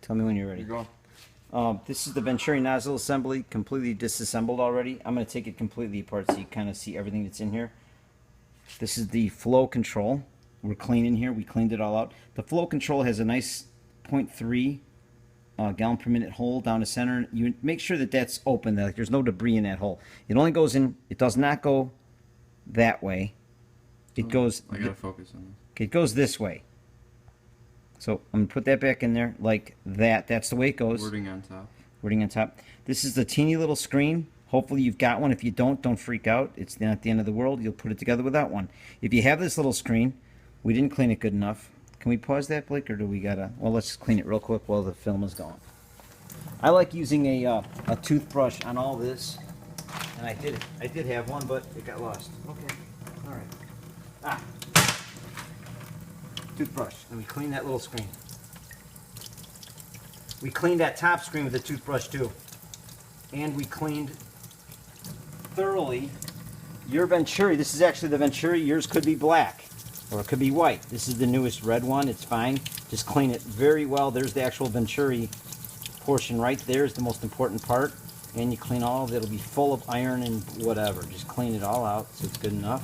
Tell me when you're ready. You're going. This is the Venturi nozzle assembly, completely disassembled already. I'm going to take it completely apart so you kind of see everything that's in here. This is the flow control. We're cleaning here. We cleaned it all out. The flow control has a nice 0.3 gallon per minute hole down the center. You make sure that that's open, that there's no debris in that hole. It only goes in, it does not go that way. It goes, I gotta focus on this. okay, it goes this way. So I'm going to put that back in there like that. That's the way it goes. Wording on top. Wording on top. This is the teeny little screen. Hopefully you've got one. If you don't freak out. It's not the end of the world. You'll put it together without one. If you have this little screen, we didn't clean it good enough. Can we pause that, Blake, or do we gotta? Well, let's just clean it real quick while the film is going. I like using a toothbrush on all this, and I did have one, but it got lost. Okay, all right. Toothbrush, and we clean that little screen. We cleaned that top screen with a toothbrush too, and we cleaned thoroughly your Venturi. This is actually the Venturi. Yours could be black. Or it could be white. This is the newest red one. It's fine. Just clean it very well. There's the actual Venturi portion right there is the most important part. And you clean all of it. It'll be full of iron and whatever. Just clean it all out so it's good enough.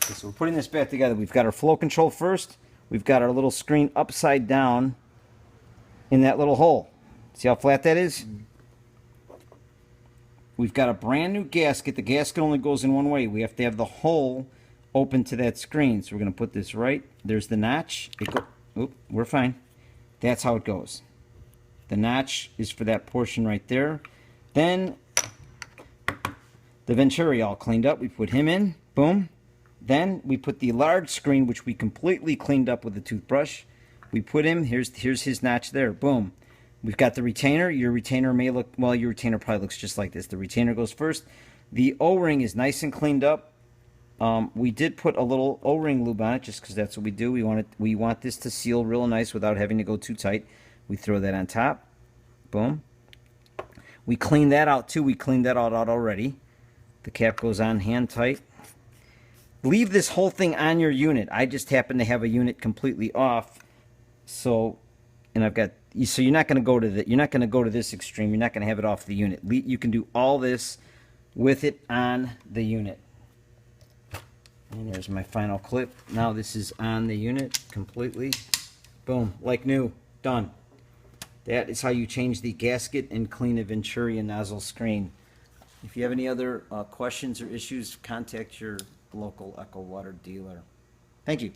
Okay, so we're putting this back together. We've got our flow control first. We've got our little screen upside down in that little hole. See how flat that is? We've got a brand new gasket. The gasket only goes in one way. We have to have the hole open to that screen. So we're going to put this right. There's the notch. Oop, we're fine. That's how it goes. The notch is for that portion right there. Then the Venturi all cleaned up. We put him in. Boom. Then we put the large screen, which we completely cleaned up with a toothbrush. We put him. Here's his notch there. Boom. We've got the retainer. Your retainer may look, well, your retainer probably looks just like this. The retainer goes first. The O-ring is nice and cleaned up. We did put a little O-ring lube on it just because that's what we do. We want this to seal real nice without having to go too tight. We throw that on top. Boom. We clean that out too. We cleaned that all out already. The cap goes on hand tight. Leave this whole thing on your unit. I just happen to have a unit completely off. So, and I've got, so you're not going to go to the, you're not going to go to this extreme. You're not going to have it off the unit. You can do all this with it on the unit. And there's my final clip. Now this is on the unit completely. Boom, like new, done. That is how you change the gasket and clean a Venturi nozzle screen. If you have any other questions or issues, contact your local Ecowater dealer. Thank you.